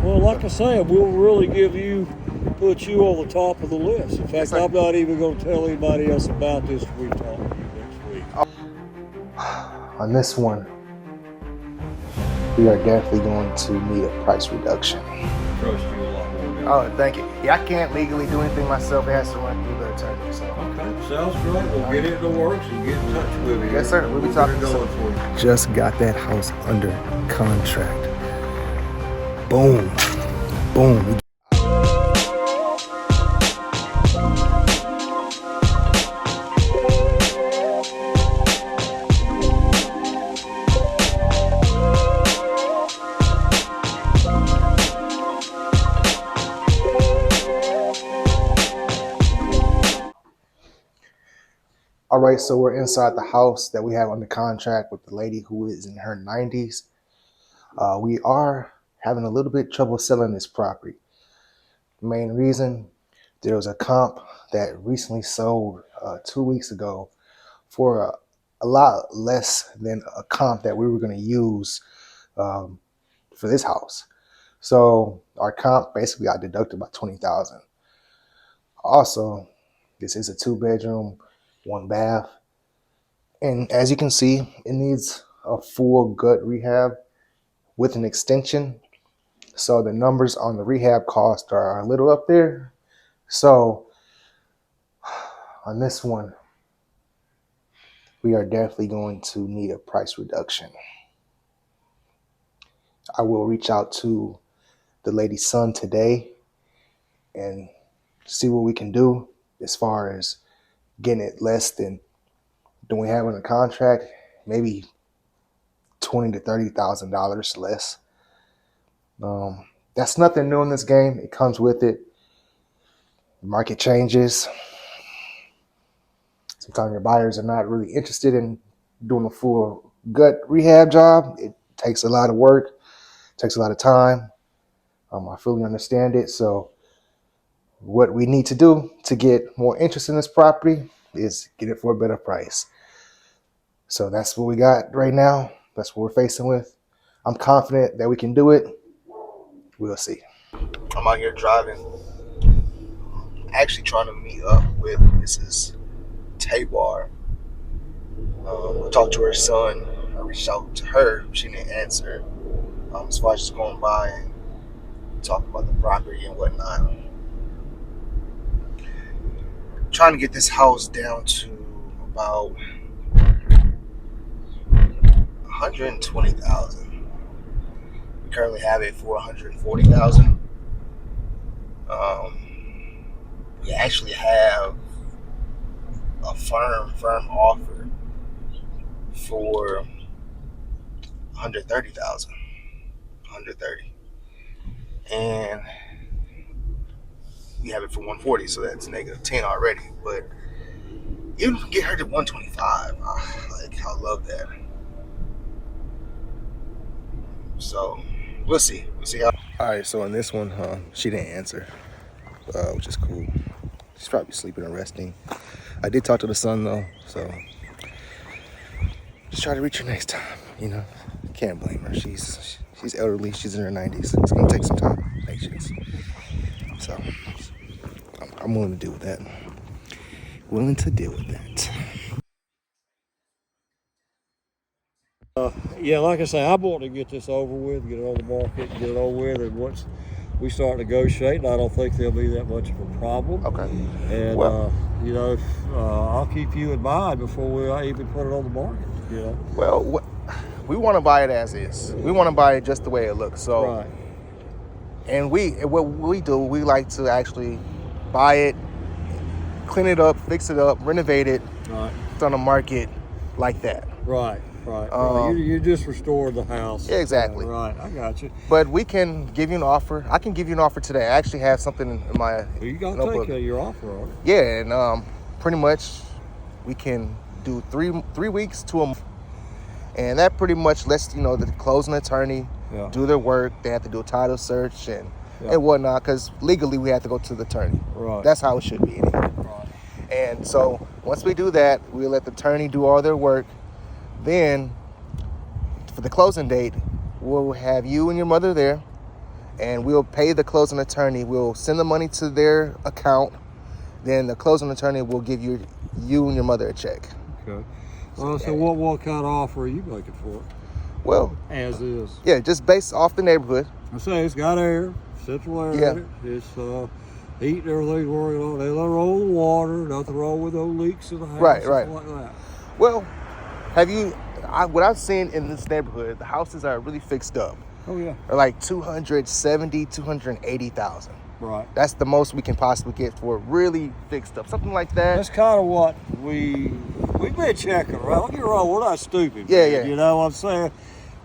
Well, like I said, we'll really put you on the top of the list. In fact, I'm not even going to tell anybody else about this till we talk to you next week. On this one, we are definitely going to need a price reduction. Trust you a lot more. Oh, thank you. Yeah, I can't legally do anything myself. It has to run through the attorney. So. Okay, sounds great. We'll get it in the works and get in touch with you. Yes, sir. We'll be talking going for you. Just got that house under contract. Boom. Boom. All right, so we're inside the house that we have under contract with the lady who is in her 90s. We are having a little bit trouble selling this property. The main reason, there was a comp that recently sold 2 weeks ago for a lot less than a comp that we were going to use for this house. So our comp basically got deducted by $20,000. Also, this is a 2-bedroom, 1 bath. And as you can see, it needs a full gut rehab with an extension. So the numbers on the rehab cost are a little up there. So on this one, we are definitely going to need a price reduction. I will reach out to the lady's son today and see what we can do as far as getting it less than we have in the contract, maybe $20,000 to $30,000 less. That's nothing new in this game. It comes with it. The market changes. Sometimes your buyers are not really interested in doing a full gut rehab job. It takes a lot of work, takes a lot of time. I fully understand it. So what we need to do to get more interest in this property is get it for a better price. So that's what we got right now. That's what we're facing with. I'm confident that we can do it. We'll see. I'm out here driving, actually trying to meet up with Mrs. Tabar. I talked to her son. I reached out to her. She didn't answer. As far as just going by and talking about the property and whatnot. Trying to get this house down to about $120,000. We currently have it for $140,000. We actually have a firm offer for $130,000. $130,000. And we have it for $140,000, so that's -10 already. But even if we get her to $125,000, I love that. So we'll see. How. All right. So in this one, she didn't answer, which is cool. She's probably sleeping or resting. I did talk to the son though, so just try to reach her next time. Can't blame her. She's elderly. She's in her 90s. It's gonna take some time, patience. So I'm willing to deal with that. Yeah, like I say, I want to get this over with, get it on the market, get it over with, and once we start negotiating, I don't think there'll be that much of a problem. Okay. And I'll keep you in mind before we even put it on the market. Well, we want to buy it as is. We want to buy it just the way it looks. So, right. And what we do, we like to actually buy it, clean it up, fix it up, renovate it. Right. It's on the market like that. Right. You just restored the house. Yeah, exactly. Right, I got you. But we can give you an offer. I can give you an offer today. I actually have something in my Well, you got notebook. to take your offer on it. Yeah, and pretty much we can do three weeks to a month. And that pretty much lets, the closing attorney do their work. They have to do a title search and whatnot, because legally we have to go to the attorney. Right. That's how it should be anyway. Right. And so once we do that, we let the attorney do all their work. Then for the closing date, we'll have you and your mother there, and we'll pay the closing attorney. We'll send the money to their account. Then the closing attorney will give you and your mother a check. Okay. So what kind of offer are you making for it? Well, as is. Yeah, just based off the neighborhood. I say it's got air, central air. Yeah. In it. It's heat and everything's working on. They let roll the water. Nothing wrong with no leaks in the house. Right. Like that. Well, what I've seen in this neighborhood, the houses are really fixed up. Oh yeah. They're like 280,000. Right. That's the most we can possibly get for really fixed up. Something like that. That's kind of what we've been checking around. Don't get me wrong, we're not stupid. Yeah, man, yeah. You know what I'm saying?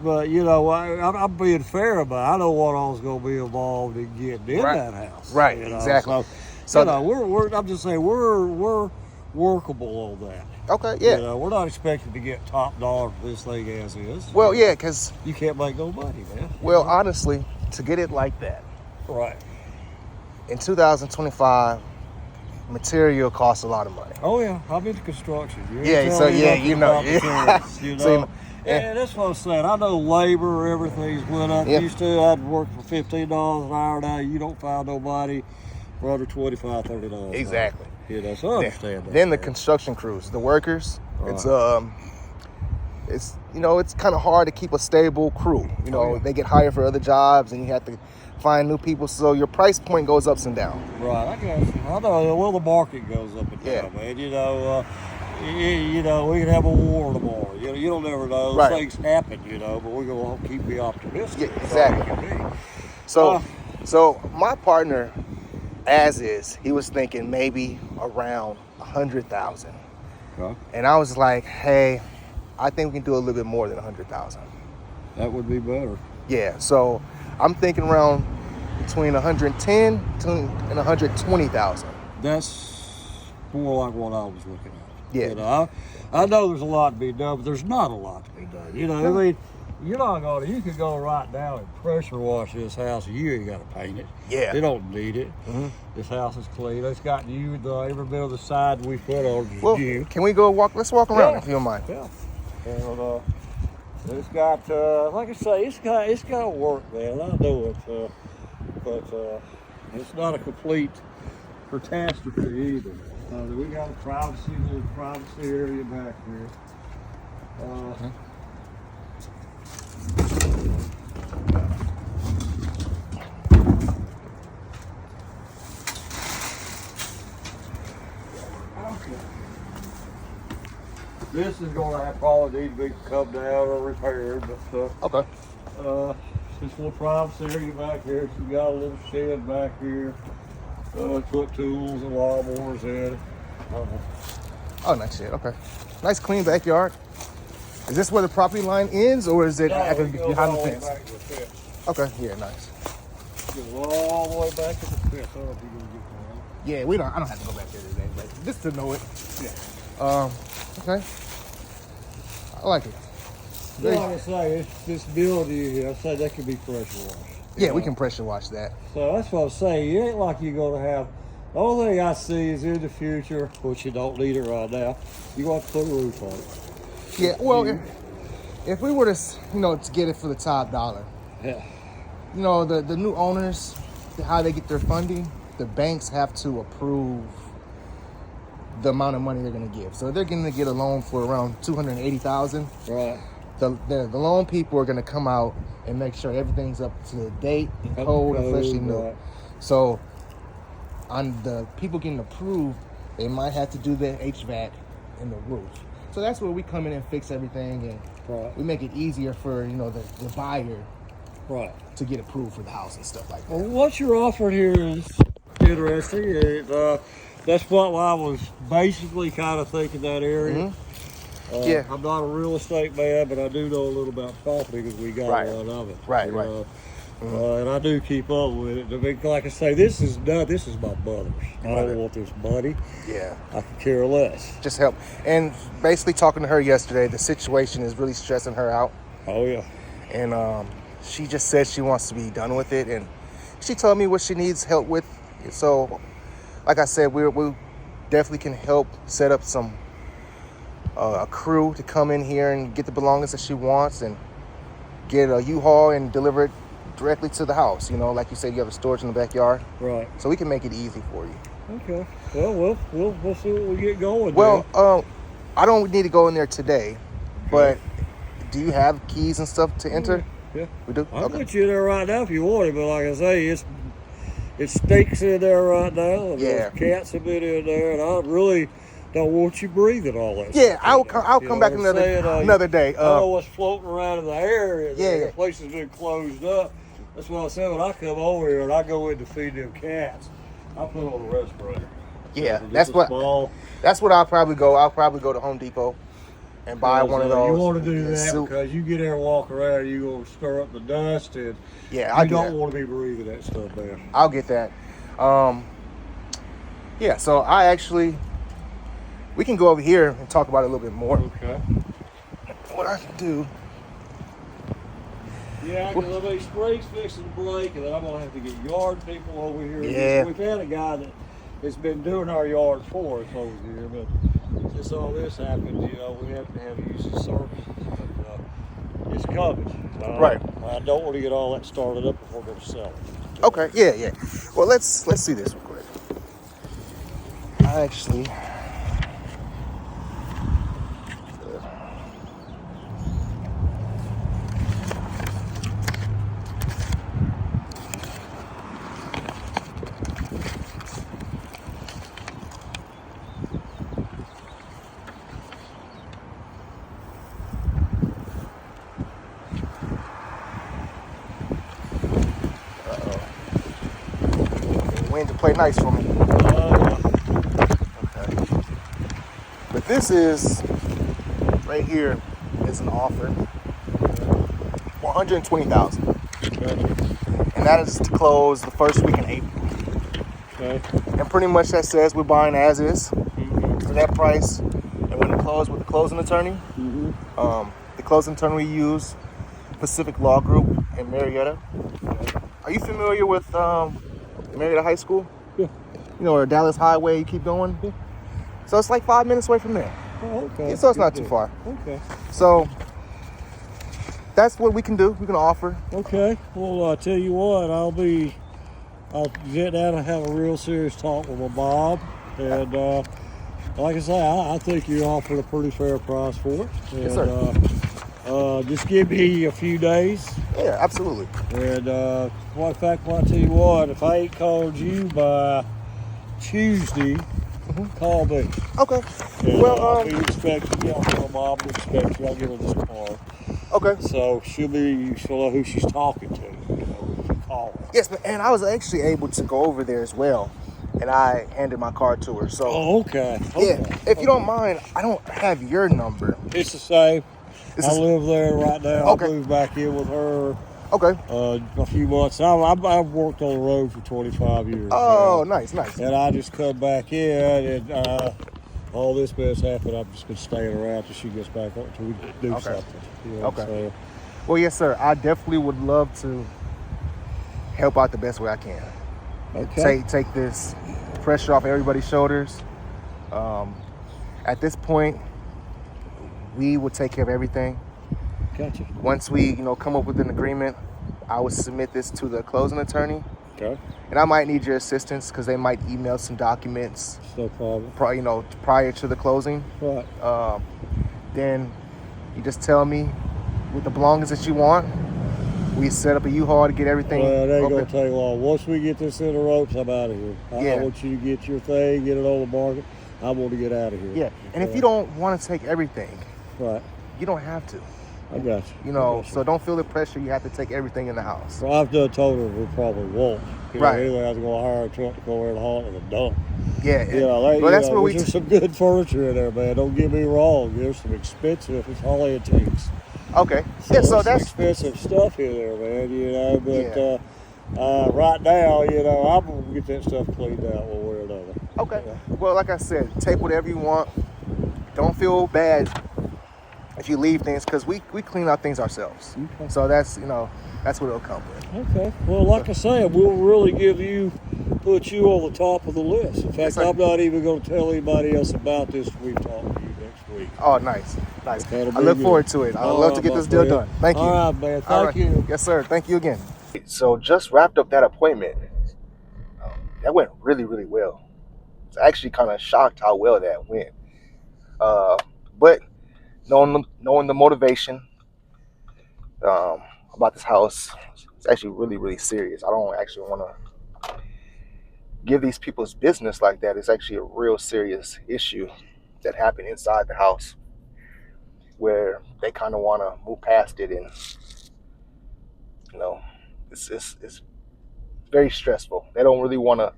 But, you know, I'm being fair about it. I know what all's going to be involved in getting in that house. Right, you know? exactly. So you know, I'm just saying we're workable on that. Okay, yeah. You know, we're not expecting to get top dollar for this thing as is. Well, yeah, because you can't make no money, man. Well, honestly, to get it like that. Right. In 2025, material costs a lot of money. Oh yeah, I'm into construction. You know. You know. And that's what I'm saying. I know labor, everything's went up. Yeah. Used to, I'd work for $15 an hour. Now you don't find nobody for under $25, $30. Exactly. You know, so I understand that. Then the construction crews, the workers, it's kind of hard to keep a stable crew. You know, they get hired for other jobs, and you have to find new people. So your price point goes ups and down. Right. I guess. I know. Well, the market goes up and down, man. You know. You know, we could have a war tomorrow. You don't never know. Right. Things happen, you know, but we're going to keep me optimistic. Yeah, exactly. So my partner, as is, he was thinking maybe around 100,000. Okay. And I was like, hey, I think we can do a little bit more than 100,000. That would be better. Yeah, so I'm thinking around between 110 and 120,000. That's more like what I was looking at. Yeah. You know, I know there's a lot to be done, but there's not a lot to be done. You know, I mean, you could go right now and pressure wash this house. You ain't got to paint it. Yeah. You don't need it. Mm-hmm. This house is clean. It's got every bit of the side we put on is new. Can we go walk? Let's walk around if you don't mind. Yeah. And, it's got, like I say, it's got work, man. I know it, but it's not a complete catastrophe either. We got a little privacy area back here. This is going to probably need to be come down or repaired, but okay. This little privacy area back here. So we got a little shed back here. Put tools and lawnmowers in it. Oh, nice shit. Okay. Nice clean backyard. Is this where the property line ends, or is it behind the fence? Okay. Yeah. Nice. Goes all the way back to the fence. I don't know if you're gonna get that. Yeah, I don't have to go back there today, but just to know it. Yeah. Okay. I like it. Like I say, it's this building here. I say that can be pressure washed. Yeah, we can pressure wash that. So that's what I'm saying. It ain't like you're going to have. The only thing I see is in the future, which you don't need it right now, you're going to have to put a roof on it. Yeah, well, if we were to, to get it for the top dollar, yeah. The new owners, how they get their funding, the banks have to approve the amount of money they're going to give. So they're going to get a loan for around $280,000. Right. The loan people are going to come out and make sure everything's up to date and code and freshly new. Right. So on the people getting approved, they might have to do their HVAC in the roof. So that's where we come in and fix everything, and we make it easier for the buyer to get approved for the house and stuff like that. Well, what you're offering here is interesting. That's what I was basically kind of thinking that area. Mm-hmm. I'm not a real estate man, but I do know a little about property because we got a lot of it. Right. And I do keep up with it. I mean, like I say, this is my mother's. I don't want this money. Yeah. I could care less. Just help. And basically talking to her yesterday, the situation is really stressing her out. Oh, yeah. And she just said she wants to be done with it. And she told me what she needs help with. So, like I said, we definitely can help set up a crew to come in here and get the belongings that she wants and get a U-Haul and deliver it directly to the house. You know, like you said, you have a storage in the backyard, Right. so we can make it easy for you. Okay. Well, we'll see what we get going. Well, I don't need to go in there today, but do you have keys and stuff to enter? Yeah. We do. I'll put you in there right now if you want it, but like I say, it stinks in there right now. And Yeah. those cats have been in there, and I really don't want you breathing all that. Yeah, stuff I'll come back another day. I don't know what's floating around in the air. Yeah. The place has been closed up. That's what I said when I come over here and I go in to feed them cats. I put on a respirator. Yeah, that's what I'll probably go. I'll probably go to Home Depot and buy one of those. You want to do that because you get there and walk around, you're going to stir up the dust, and you don't want to be breathing that stuff down. I'll get that. Yeah, so we can go over here and talk about it a little bit more. Okay. What I can do. Yeah, because I mean, spring's fixing to break, and then I'm going to have to get yard people over here. Yeah. We've had a guy that has been doing our yard for us over here, but since all this happened, we have to have use of service. But it's coming. Right. I don't want to get all that started up if we're going to sell it. Okay, yeah. Well, let's see this real quick. I actually... Wind to play nice for me. Okay. But this is right here is an offer, $120,000, and that is to close the first week in April. Okay. And pretty much that says we're buying as is for that price, and when it close with the closing attorney, the closing attorney we use, Pacific Law Group in Marietta. Are you familiar with Marietta High School? Yeah. You know, or Dallas Highway, you keep going? Yeah. So it's like 5 minutes away from there. Oh, okay. Yeah, so it's not too far. Okay. So that's what we can do. We can offer. Okay. Well, I tell you what, I'll get down and have a real serious talk with my Bob. And like I say, I think you offered a pretty fair price for it. And, yes, sir. Just give me a few days. Yeah, absolutely. And in fact, I tell you what, if I ain't called you by Tuesday, call me. Okay. And, well, I'll be expecting you. I'll tell Mom to expect you. I'll give her this car. Okay. So she'll know who she's talking to. If you call her. Yes, and I was actually able to go over there as well, and I handed my card to her. So. Oh, okay. Yeah. If you don't mind, I don't have your number. It's the same. I live there right now. Okay. I moved back in with her. Okay. A few months. I've worked on the road for 25 years. Oh, nice. And I just come back in, and all this mess happened. I've just been staying around till she gets back up till we do something. Okay. So. Well, yes, sir. I definitely would love to help out the best way I can. Okay. Take this pressure off everybody's shoulders. At this point, we will take care of everything. Gotcha. Once we, come up with an agreement, I will submit this to the closing attorney. Okay. And I might need your assistance because they might email some documents. No problem. Prior to the closing. Right. Then you just tell me what the belongings that you want. We set up a U-Haul to get everything. Well, it ain't gonna take long. Once we get this in the ropes, I'm out of here. I want you to get your thing, get it on the market. I want to get out of here. Yeah. And if you don't want to take everything, right, you don't have to. I got you. So don't feel the pressure. You have to take everything in the house. Well, I've done told her we probably won't. Right. Anyway, I was going to hire a truck to go over and haul it in a dump. Yeah. That's where there's some good furniture in there, man. Don't get me wrong. There's some expensive. It's all antiques. Okay. So that's expensive stuff in there, man. But right now, I'm gonna get that stuff cleaned out one way or another. Okay. Well, like I said, take whatever you want. Don't feel bad if you leave things, because we clean out things ourselves. Okay. So that's what it'll come with. Okay. Well, like I said, we'll really put you on the top of the list. In fact, I'm not even going to tell anybody else about this when we talk to you next week. Oh, nice. I look forward to it. I'd love to get this deal done. Thank you. All right, man. Thank you. Yes, sir. Thank you again. So just wrapped up that appointment. That went really, really well. I was actually kind of shocked how well that went. But knowing the motivation about this house, it's actually really, really serious. I don't actually want to give these people's business like that. It's actually a real serious issue that happened inside the house where they kind of want to move past it, and you know, it's very stressful. They don't really want to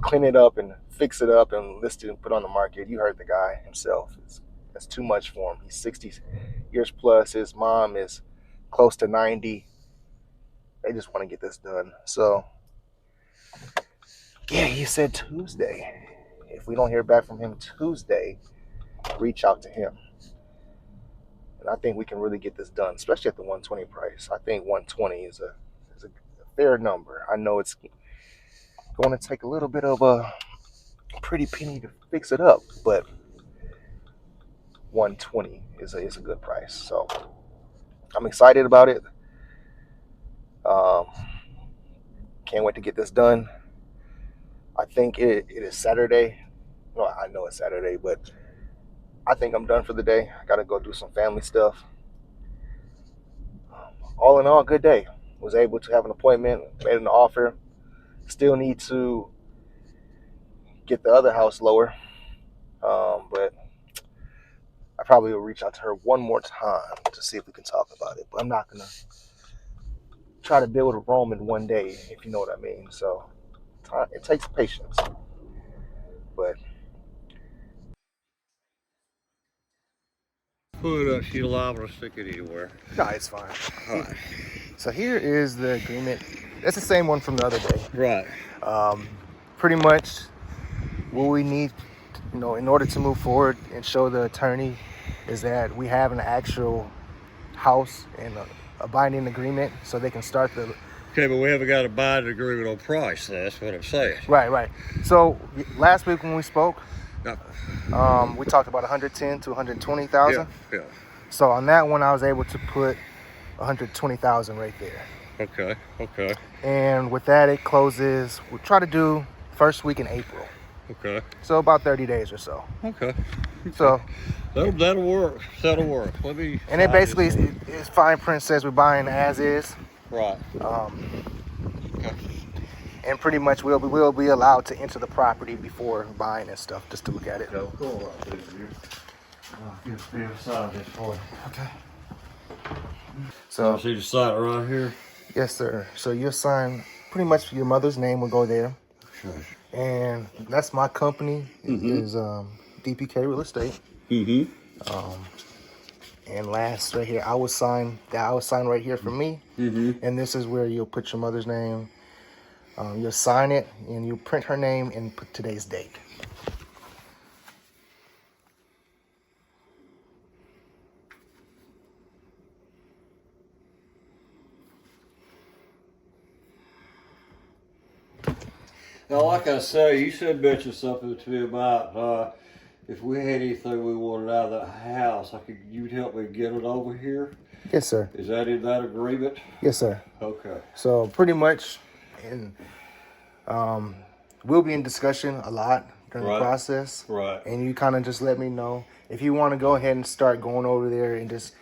clean it up and fix it up and list it and put it on the market. You heard the guy himself. That's too much for him. He's 60 years plus. His mom is close to 90. They just want to get this done. So, yeah, he said Tuesday. If we don't hear back from him Tuesday, reach out to him. And I think we can really get this done, especially at the 120 price. I think 120 is a fair number. I know it's going to take a little bit of a pretty penny to fix it up, but 120 is a good price. So I'm excited about it. Can't wait to get this done. I think it is Saturday. No, I know it's Saturday, but I think I'm done for the day. I got to go do some family stuff. All in all, good day. Was able to have an appointment, made an offer. Still need to get the other house lower. But I probably will reach out to her one more time to see if we can talk about it. But I'm not going to try to build Rome in one day, if you know what I mean. So it takes patience. But Put it up, she's liable to stick it anywhere. no, it's fine. All right. So here is the agreement. That's the same one from the other day. Right. Pretty much what we need, in order to move forward and show the attorney is that we have an actual house and a binding agreement so they can start the... Okay, but we haven't got a binding agreement on price. That's what I'm saying. Right. So last week when we spoke, No. we talked about 110 to 120,000. Yeah. So on that one, I was able to put 120,000 right there. Okay. And with that, it closes. We'll try to do first week in April. Okay. So about 30 days or so. Okay. So that'll work. That'll work. Let me. and it basically it's fine print says we're buying as is. Right. Okay. And pretty much we'll be allowed to enter the property before buying and stuff, just to look at it. Go right through here. I'll get the inside this for you. Okay. So see the side right here. Yes, sir. So you'll sign pretty much your mother's name will go there. Sure. And that's my company. Is DPK Real Estate. And last right here, I will sign right here for me. And this is where you'll put your mother's name. You'll sign it and you print her name and put today's date. Now, like I say, you said mention something to me about if we had anything we wanted out of the house, you'd help me get it over here. Yes, sir. Is that in that agreement? Yes, sir. Okay. So pretty much, we'll be in discussion a lot during the process. Right. And you kind of just let me know if you want to go ahead and start going over there and just,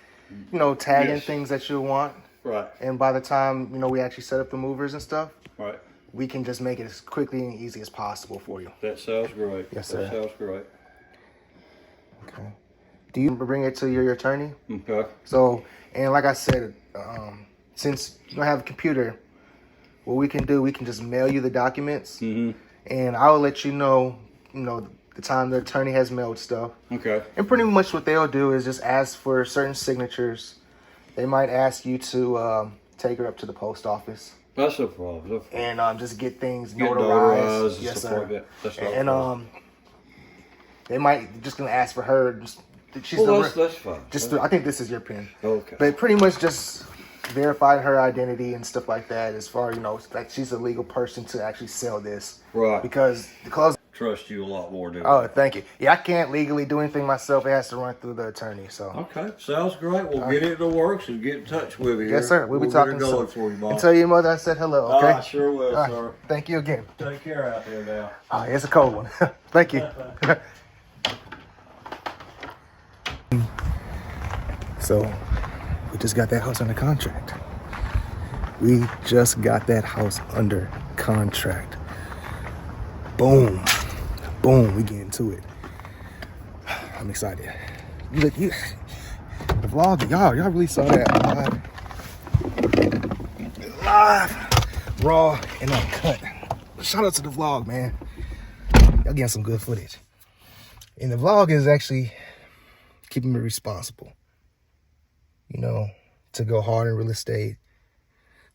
tag in things that you want. Right. And by the time, we actually set up the movers and stuff. Right. We can just make it as quickly and easy as possible for you. That sounds great. Yes, sir. That sounds great. Okay. Do you bring it to your attorney? Okay. So, and like I said, since you don't have a computer, what we can do, we can just mail you the documents, and I will let you know, the time the attorney has mailed stuff. Okay. And pretty much what they'll do is just ask for certain signatures. They might ask you to take her up to the post office. That's no problem. And just get things notarized. Yes, sir. And they might just gonna ask for her. That's fine. I think this is your pen. Okay. But pretty much just verify her identity and stuff like that. As far like she's a legal person to actually sell this. Right. Because the close. trust you a lot more doing Oh, that. thank you. Yeah, I can't legally do anything myself. It has to run through the attorney. So. Okay, sounds great. We'll get it in the works and get in touch with you. Yes, sir. We'll be talking get it going soon. for you, boss. And tell your mother I said hello. Okay. I sure will, All right. sir. Thank you again. Take care out there now. Oh, it's a cold one. Thank you. So, we just got that house under contract. We just got that house under contract. Boom. Boom. We get into it. I'm excited. The vlog, y'all really saw that live, raw, and uncut. Shout out to the vlog, man. Y'all getting some good footage. And the vlog is actually keeping me responsible. You know, to go hard in real estate,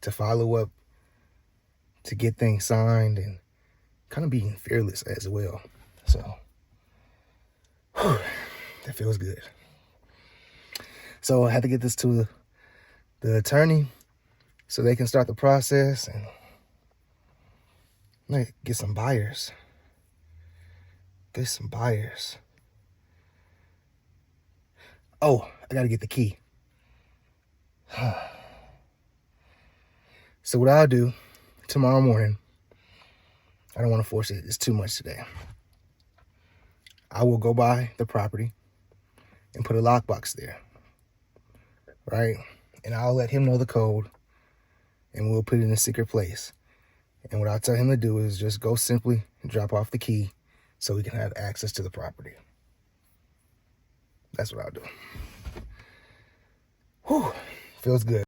to follow up, to get things signed, and kind of being fearless as well. So, whew, that feels good. So I had to get this to the attorney so they can start the process and like, get some buyers. Get some buyers. Oh, I gotta get the key. So what I'll do tomorrow morning, I don't want to force it. It's too much today. I will go by the property and put a lockbox there, right? And I'll let him know the code and we'll put it in a secret place. And what I'll tell him to do is just go simply and drop off the key so we can have access to the property. That's what I'll do. Whew, feels good.